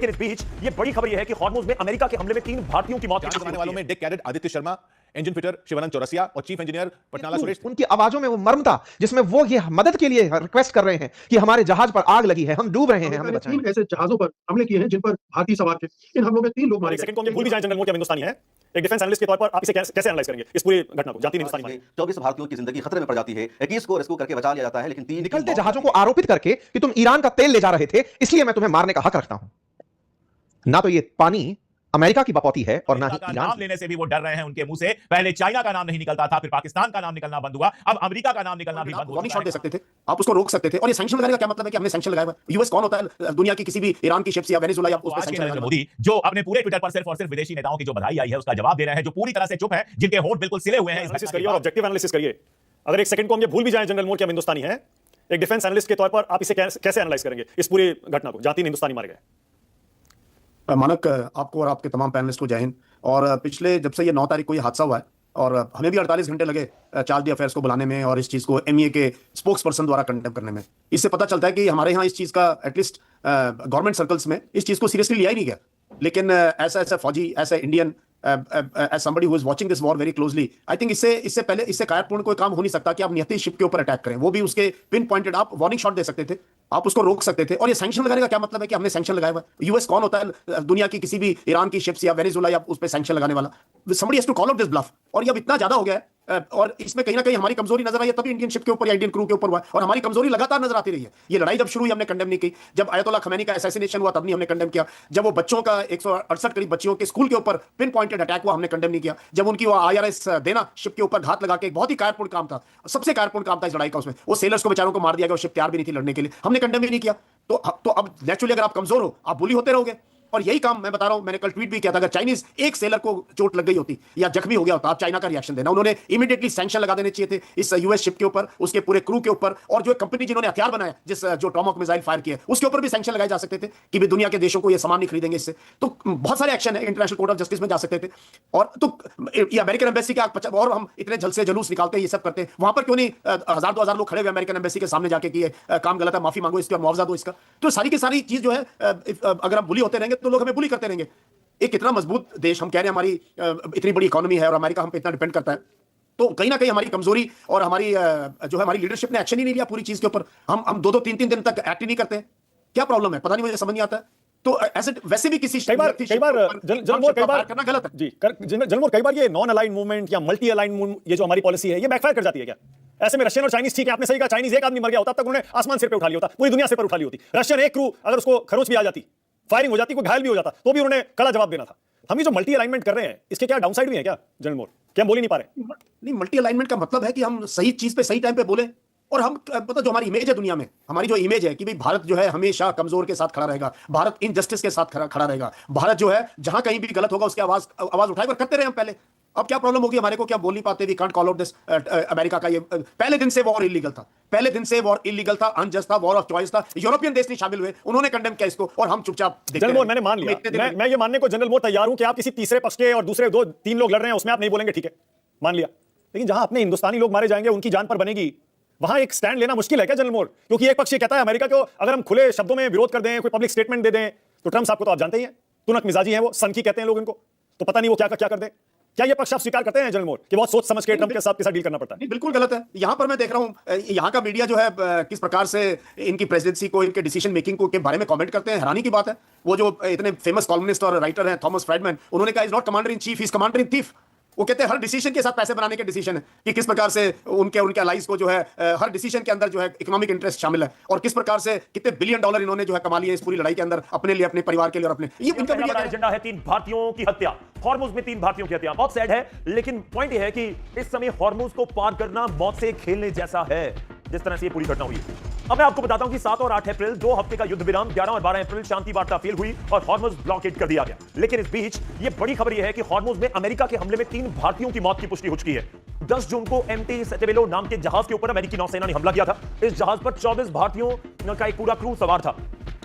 लेकिन इस बीच ये बड़ी खबर यह है कि हॉर्मुज में अमेरिका के हमले में 3 भारतीयों की मौत की जाने वालों में deck cadet Aditya Sharma, engine fitter Shivanand Chaurasia और चीफ इंजीनियर पटनाला सुरेश। उनकी आवाजों में वो मर्म था जिसमें वो ये मदद के लिए रिक्वेस्ट कर रहे हैं कि हमारे जहाज पर आग लगी है, हम डूब रहे हैं, हमें बचाएं। 3 ऐसे जहाजों पर हमले किए हैं जिन पर भारतीय सवार थे। इन हमलों में 3 लोग मारे गए। सेकंड को हम भूल भी जाएं जनरल मोड क्या हिंदुस्तानी है, एक डिफेंस एनालिस्ट के तौर पर आप इसे कैसे एनालाइज करेंगे इस पूरी घटना को? जानती नहीं हिंदुस्तानी मारे 24 भारतीयों की जिंदगी खतरे में पड़ जाती है, 21 को रेस्क्यू करके बचा लिया जाता है, लेकिन 3 निकलते जहाजों को आरोपित करके कि तुम ईरान का तेल ले जा रहे थे, इसलिए मैं तुम्हें मारने का हक रखता हूं। ना तो ये पानी अमेरिका की बपौती है और ना ही ईरान नाम लेने से भी वो डर रहे हैं उनके मुंह से। पहले चाइना का नाम नहीं निकलता था, फिर पाकिस्तान का नाम निकलना बंद हुआ, अब अमेरिका का नाम निकलना भी बंद हो वार्निंग शॉट दे सकते थे, आप उसको रोक सकते थे। और ये सैंक्शन लगाने का क्या मतलब है कि हमने सैंक्शन लगाया हुआ है? यूएस कौन होता है दुनिया की किसी भी ईरान की शिप्स या वेनेजुएला या उस पे सैंक्शन लगाने? मोदी जो अपने पूरे ट्विटर पर सिर्फ और सिर्फ विदेशी नेताओं की जो बधाई आई है उसका जवाब दे रहे हैं, जो पूरी तरह से चुप है, जिनके होठ बिल्कुल सिले हुए हैं। एनालिसिस करिए और ऑब्जेक्टिव एनालिसिस करिए। अगर एक सेकंड को हम ये भूल भी जाएं जनरल मोड क्या हिंदुस्तानी है, एक डिफेंस एनालिस्ट के तौर पर आप इसे कैसे एनालाइज करेंगे इस पूरी घटना को? जानती नहीं हिंदुस्तानी मारे गए। मानक आपको और आपके तमाम पैनलिस्ट को जय हिंद। और पिछले जब से ये 9 तारीख को ये हादसा हुआ है और हमें भी 48 घंटे लगे चार्ज दी अफेयर्स को बुलाने में और इस चीज़ को एमईए के स्पोक्स पर्सन द्वारा कंडेम करने में। इससे पता चलता है कि हमारे यहाँ इस चीज़ का एटलीस्ट गवर्नमेंट सर्कल्स में इस चीज़ को सीरियसली लिया ही नहीं गया। लेकिन ऐसा फौजी, ऐसा Indian as somebody who is watching this war very closely, I think इससे पहले इससे कायरपूर्ण कोई काम हो नहीं सकता कि आप नियति शिप के ऊपर अटैक करें, वो भी उसके पिन पॉइंटेड। आप वार्निंग शॉट दे सकते थे, आप उसको रोक सकते थे। और ये सैंक्शन लगाने का क्या मतलब है कि हमने सैंक्शन लगाया हुआ है? यूएस कौन होता है दुनिया की किसी भी ईरान की शिप्स या वेनेजुएला या उस पे सैंक्शन लगाने वाला? somebody has to call out this bluff। और ये अब इतना ज्यादा हो गया है और इसमें कहीं ना कहीं हमारी कमजोरी नजर आई है, तभी इंडियन शिप के ऊपर या इंडियन क्रू के ऊपर हुआ है। और हमारी कमजोरी लगातार नजर आती रही है। ये लड़ाई जब शुरू हुई हमने कंडेम नहीं की, जब आयतुल्लाह खमैनी का असैसिनेशन हुआ तब नहीं हमने कंडेम किया, जब वो बच्चों का 168 करीब बच्चियों के स्कूल के ऊपर पिन पॉइंटेड अटैक हुआ हमने कंडेम नहीं किया, जब उनकी वो आईआरएस देना शिप के ऊपर घात लगा के एक बहुत ही कायरपूर्ण काम था, सबसे कायरपूर्ण काम था इस लड़ाई का, उसमें वो सेलर्स को बेचारों को मार दिया गया, वो शिप तैयार भी नहीं थी लड़ने के लिए, हमने कंडेम भी नहीं किया। तो अब नेचुरली अगर आप कमजोर हो आप बुली होते रहोगे। और यही काम मैं बता रहा हूं, मैंने कल ट्वीट भी किया था, अगर चाइनीज एक सेलर को चोट लग गई होती या जख्मी हो गया होता, आप चाइना का रिएक्शन देना। उन्होंने इमीडिएटली सैंक्शन लगा देने चाहिए थे इस यूएस शिप के ऊपर, उसके पूरे क्रू के ऊपर, और जो कंपनी जिन्होंने हथियार बनाया, जो टॉमहॉक मिसाइल फायर किए, उसके ऊपर भी सैंक्शन लगाए जा सकते थे कि भी दुनिया के देशों को ये सामान नहीं खरीदेंगे इससे। तो बहुत सारे एक्शन है, इंटरनेशनल कोर्ट ऑफ जस्टिस में जा सकते थे। और तो ये अमेरिकन एम्बेसी के और हम इतने जलसे जुलूस निकालते हैं, ये सब करते हैं, वहां पर क्यों नहीं 1000-2000 लोग खड़े हुए अमेरिकन एम्बेसी के सामने जाके कि काम गलत है, माफी मांगो, इसका मुआवजा दो इसका। तो सारी की सारी चीज जो है, अगर हम बुली होते रहेंगे तो लोग हमें बुली करते रहेंगे। एक इतना मजबूत देश, हम कह रहे हैं हमारी इतनी बड़ी इकोनॉमी है और अमेरिका हम पे इतना डिपेंड करता है, तो कहीं ना कहीं हमारी कमजोरी और हमारी जो है हमारी लीडरशिप ने एक्शन ही नहीं लिया पूरी चीज के ऊपर। हम 2-2, 3-3 दिन तक एक्ट ही नहीं करते। क्या प्रॉब्लम है? पता नहीं, मुझे समझ नहीं आता है। तो ऐसे वैसे भी किसी कई बार करना गलत है जी। जनरल कई बार ये नॉन अलाइन मूवमेंट या मल्टी अलाइन मूवमेंट, ये जो हमारी पॉलिसी है, ये बैकफायर कर जाती है क्या? ऐसे में रशियन और चाइनीज, ठीक है आपने सही कहा, चाइनीज एक आदमी मर गया होता, तब तक उन्होंने आसमान सिर पे उठा लिया होता, पूरी दुनिया सिर पर उठा ली होती। रशियन एक क्रू अगर उसको खरोच भी आ जाती, फायरिंग हो जाती, कोई घायल भी हो जाता, तो भी उन्होंने कड़ा जवाब देना था। हम ये जो मल्टी अलाइनमेंट कर रहे हैं, इसके क्या डाउनसाइड भी है क्या जनरल मोड? क्या बोल ही नहीं पा रहे? नहीं, मल्टी अलाइनमेंट का मतलब है कि हम सही चीज पे सही टाइम पे बोले। और हम पता जो हमारी इमेज है दुनिया में, हमारी जो इमेज है कि भाई भारत जो है हमेशा कमजोर के साथ खड़ा रहेगा, भारत इनजस्टिस के साथ खड़ा रहेगा, भारत जो है जहां कहीं भी गलत होगा उसकी आवाज उठाकर करते रहे हम पहले। अब क्या प्रॉब्लम होगी हमारे को? क्या बोल नहीं पाते? We can't call out this. America का ये पहले दिन से वॉर इलीगल था, पहले दिन से वॉर इलीगल था, अनजस्ट था, वॉर ऑफ चॉइस था। यूरोपियन देश नहीं शामिल हुए, उन्होंने कंडेम किया इसको और हम चुपचाप जनरल मोड मैंने मान लिया, मैं ये मानने को जनरल मोड तैयार हूं कि आप किसी तीसरे पक्ष के और दूसरे 2-3 लोग लड़ रहे हैं उसमें आप नहीं बोलेंगे, ठीक है, मान लिया। लेकिन जहां अपने हिंदुस्तानी लोग मारे जाएंगे, उनकी जान पर बनेगी, वहां एक स्टैंड लेना मुश्किल है क्या जनरल मोड? क्योंकि एक पक्ष ये कहता है अमेरिका को अगर हम खुले शब्दों में विरोध कर दें, कोई पब्लिक स्टेटमेंट दे दें, तो ट्रम्प साहब को तो आप जानते ही हैं, तुनक मिजाजी हैं वो, सनकी कहते हैं लोग इनको, तो पता नहीं वो क्या कर दें। क्या ये पक्ष आप स्वीकार करते हैं जनरल मोड कि बहुत सोच समझ के ट्रम्प के साथ डील करना पड़ता है? नहीं, बिल्कुल गलत है। यहां पर मैं देख रहा हूं यहां का मीडिया जो है किस प्रकार से इनकी प्रेसिडेंसी को, इनके डिसीजन मेकिंग को के बारे में कमेंट करते हैं। हैरानी की बात है, वो जो इतने फेमस कॉलमनिस्ट और राइटर हैं थॉमस फ्राइडमैन, उन्होंने कहा is not commander in chief, is commander in thief. वो कहते हैं हर डिसीजन के साथ पैसे बनाने के डिसीजन है कि किस प्रकार से उनके एलाइज को जो है हर डिसीजन के अंदर जो है इकोनॉमिक इंटरेस्ट शामिल है और किस प्रकार से कितने बिलियन डॉलर इन्होंने जो है कमा लिए इस पूरी लड़ाई के अंदर अपने लिए, अपने परिवार के लिए और अपने। ये इनका एजेंडा है 3 भारतीयों की हत्या, हॉर्मुज में 3 भारतीयों की हत्या। बहुत सैड है, लेकिन पॉइंट यह है कि इस समय हॉर्मुज को पार करना मौत से खेलने जैसा है, जिस तरह से ये पूरी घटना हुई। अब मैं आपको बताता हूं कि 7 और 8 अप्रैल 2 हफ्ते का युद्ध विराम, 11 और 12 अप्रैल शांति वार्ता फेल हुई और हॉर्मुज ब्लॉकेड कर दिया गया। लेकिन इस बीच ये बड़ी खबर यह है कि हॉर्मुज में अमेरिका के हमले में 3 भारतीयों की मौत की पुष्टि हो चुकी है। 10 जून को एमटी सेटेबेलो नाम के जहाज के ऊपर अमेरिकी नौसेना ने हमला किया था। इस जहाज पर 24 भारतीयों का एक पूरा क्रू सवार था।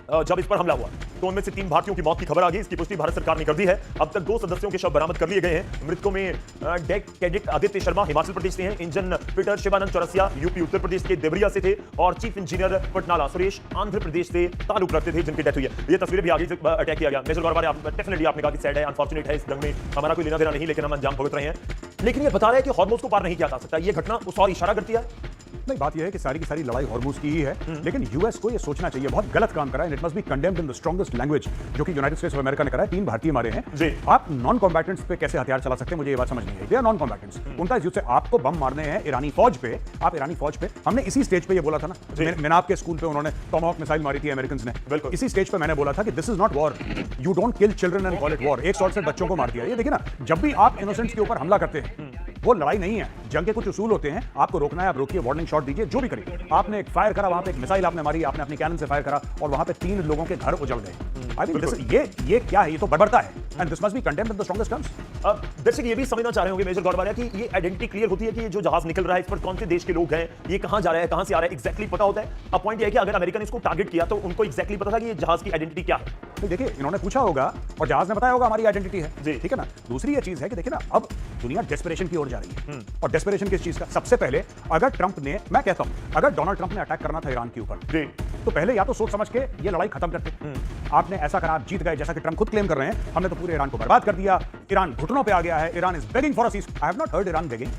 जब इस पर हमला हुआ तो उनमें से 3 भारतीयों की मौत की खबर आ गई। इसकी पुष्टि भारत सरकार ने कर दी है। अब तक 2 सदस्यों के शव बरामद कर लिए गए हैं। मृतकों में डेक कैडेट आदित्य शर्मा हिमाचल प्रदेश से हैं, engine fitter Shivanand Chaurasia UP Uttar Pradesh के देवरिया से थे और चीफ इंजीनियर पटनाला सुरेश आंध्र प्रदेश से ताल्लुक रखते थे, जिनकी डेथ हुई है। ये तस्वीरें भी आ गई जब अटैक किया गया। मेजर गौरव डेफिनेटली आपने कहा कि सैड है, अनफॉर्चुनेट है, इस जंग में हमारा कोई लेना देना नहीं, लेकिन हम अंजाम भुगत रहे हैं। लेकिन ये बता रहा है कि हॉर्मोज को पार नहीं किया जा सकता। ये घटना उस और इशारा करती है। नहीं, बात यह है कि सारी की सारी लड़ाई हॉर्मोज की ही है, लेकिन यूएस को यह सोचना चाहिए बहुत गलत काम करा है। It must be condemned in the strongest language, जो कि यूनाइटेड स्टेट्स ऑफ अमेरिका ने करा है। 3 भारतीय मारे हैं जी। आप नॉन कॉम्बैटेंट्स पे कैसे हथियार चला सकते हैं, मुझे ये बात समझ नहीं आई। दे आर नॉन कॉम्बैटेंट्स, उनका इस युद्ध से आपको बम मारने हैं ईरानी फौज पे। आप ईरानी फौज पे, हमने इसी स्टेज पे ये बोला था ना, मेनाब के स्कूल पे उन्होंने टॉमहॉक मिसाइल मारी थी अमेरिकन ने। बिल्कुल इसी स्टेज पे मैंने बोला था कि this is not war, you don't kill children and call it war. एक शॉट से बच्चों को मार दिया। ये देखिए ना, जब भी आप इनोसेंट्स के ऊपर हमला करते हैं वो लड़ाई नहीं है। जंग के कुछ उसूल होते हैं, आपको रोकना है, आप रोकिए, वार्निंग शॉट दीजिए, जो भी करिए। आपने एक फायर करा, वहां पे एक मिसाइल आपने मारी, आपने अपनी कैनन से फायर करा और वहां पे 3 लोगों के घर उजड़ गए। आई मीन ये क्या है? ये तो बर्बरता है and this must be condemned in the strongest terms. अब दर्शक ये भी समझना चाह रहे होंगे मेजर गौरवालिया कि ये आइडेंटिटी क्लियर होती है कि ये जो जहाज निकल रहा है इस पर कौन से देश के लोग हैं, ये कहां जा रहा है, कहां से आ रहा है, एग्जैक्टली पता होता है। अब पॉइंट ये है कि अगर अमेरिका ने इसको टारगेट किया तो उनको एग्जैक्टली पता था कि ये जहाज की आइडेंटिटी क्या है। तो देखिए, इन्होंने पूछा होगा और जहाज ने बताया होगा हमारी आइडेंटिटी है जी, ठीक है ना। दूसरी ये चीज है कि देखिए ना, अब दुनिया डेस्परेशन की ओर जा रही है। और डेस्परेशन किस चीज का? सबसे पहले अगर ट्रंप ने, मैं कहता हूं, अगर डोनाल्ड ट्रंप ने अटैक करना था ईरान के ऊपर जी, तो पहले या तो सोच समझ के ये लड़ाई खत्म करते। आपने ऐसा करा, आप जीत गए, जैसा कि ट्रंप खुद क्लेम कर रहे हैं, हमने तो पूरे ईरान को बर्बाद कर दिया, ईरान घुटनों पे आ गया है, Iran is begging for a cease. I have not heard Iran begging.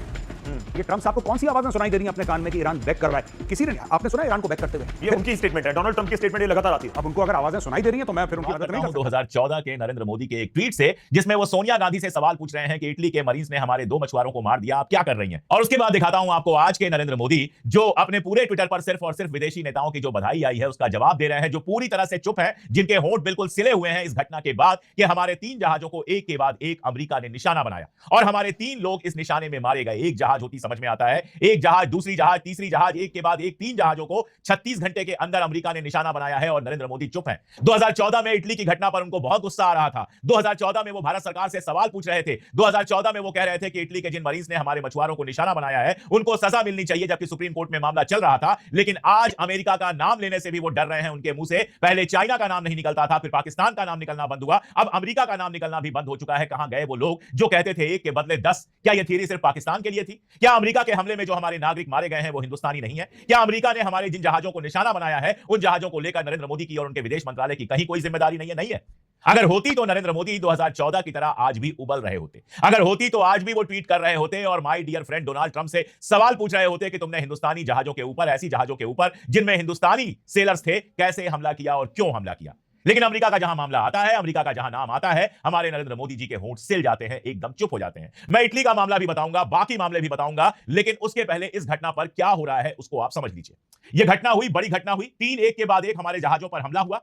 ये ट्रंप साहब को कौन सी आवाजें सुनाई दे रही हैं अपने कान में कि ईरान बैक कर रहा है? किसी ने, आपने सुना ईरान को बैक करते हुए? ये उनकी स्टेटमेंट है, डोनाल्ड ट्रंप की स्टेटमेंट ये लगातार आती है। अब उनको अगर आवाजें सुनाई दे रही हैं तो मैं फिर उनकी मदद नहीं कर सकता। 2014 के नरेंद्र मोदी के एक ट्वीट से, जिसमें वो सोनिया गांधी से सवाल पूछ रहे हैं कि इटली के मरीज ने हमारे 2 मछुआरों को मार दिया, आप क्या कर रही हैं? और उसके बाद दिखाता हूं आपको आज के नरेंद्र मोदी, जो अपने पूरे ट्विटर पर सिर्फ और सिर्फ विदेशी नेताओं की जो बधाई आई है उसका जवाब दे रहे हैं, जो पूरी तरह से चुप है, जिनके होंठ बिल्कुल सिले हुए हैं इस घटना के बाद कि हमारे 3 जहाजों को एक के बाद एक अमेरिका ने निशाना बनाया और हमारे 3 लोग इस निशाने में मारे गए। एक जहाज होती समझ में आता है, एक जहाज, दूसरी जहाज, तीसरी जहाज, एक के बाद एक 3 जहाजों को 36 घंटे के अंदर अमेरिका ने निशाना बनाया है और नरेंद्र मोदी चुप हैं। 2014 में इटली की घटना पर उनको बहुत गुस्सा आ रहा था। 2014 में वो भारत सरकार से सवाल पूछ रहे थे। 2014 में वो कह रहे थे कि इटली के जिन मरीज ने हमारे मछुआरों को निशाना बनाया है उनको सजा मिलनी चाहिए, जबकि सुप्रीम कोर्ट में मामला चल रहा था। लेकिन आज अमेरिका का नाम लेने से भी वो डर रहे हैं। उनके मुंह से पहले चाइना का नाम नहीं निकलता था, फिर पाकिस्तान का नाम निकलना बंद हुआ, अब अमेरिका का नाम निकलना भी बंद हो चुका है। कहां गए वो लोग जो कहते थे 1 के बदले 10? क्या यह थियरी सिर्फ पाकिस्तान के लिए थी? क्या अमेरिका के हमले में जो हमारे नागरिक मारे गए हैं वो हिंदुस्तानी नहीं है? क्या अमेरिका ने हमारे जिन जहाजों को निशाना बनाया है उन जहाजों को लेकर नरेंद्र मोदी की और उनके विदेश मंत्रालय की कहीं कोई जिम्मेदारी नहीं है? नहीं है। अगर होती तो नरेंद्र मोदी 2014 की तरह आज भी उबल रहे होते। अगर होती तो आज भी वो ट्वीट कर रहे होते और my dear friend Donald Trump से सवाल पूछ रहे होते कि तुमने हिंदुस्तानी जहाजों के ऊपर, ऐसी जहाजों के ऊपर जिनमें हिंदुस्तानी सेलर्स थे, कैसे हमला किया और क्यों हमला किया। लेकिन अमेरिका का जहां मामला आता है, अमेरिका का जहां नाम आता है, हमारे नरेंद्र मोदी जी के होंठ सिल जाते हैं, एकदम चुप हो जाते हैं। मैं इटली का मामला भी बताऊंगा, बाकी मामले भी बताऊंगा, लेकिन उसके पहले इस घटना पर क्या हो रहा है उसको आप समझ लीजिए। यह घटना हुई, बड़ी घटना हुई, 3 एक के बाद एक हमारे जहाजों पर हमला हुआ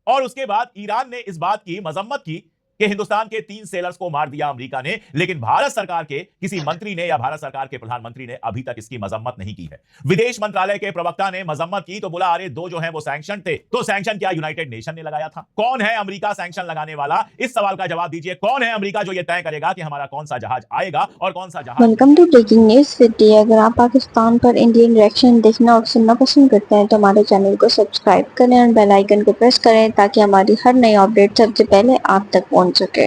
और उसके बाद ईरान ने इस बात की मजम्मत की कि हिंदुस्तान के 3 सेलर्स को मार दिया अमेरिका ने। लेकिन भारत सरकार के किसी मंत्री ने या भारत सरकार के प्रधानमंत्री ने अभी तक इसकी मजम्मत नहीं की है। विदेश मंत्रालय के प्रवक्ता ने मजम्मत की तो बोला अरे 2 जो हैं वो सैंक्शन थे। तो सैंक्शन क्या यूनाइटेड नेशन ने लगाया था? कौन है अमेरिका सैंक्शन लगाने वाला? इस सवाल का जवाब दीजिए। कौन है अमेरिका जो ये तय करेगा कि हमारा कौन सा जहाज आएगा और कौन सा जहाज? Welcome to breaking news city. अगर आप पाकिस्तान पर इंडियन रिएक्शन देखना और सुनना पसंद करते हैं तो हमारे चैनल को सब्सक्राइब करें और बेल आइकन को प्रेस करें ताकि हमारी हर नई अपडेट सबसे पहले आप तक पहुंच सके।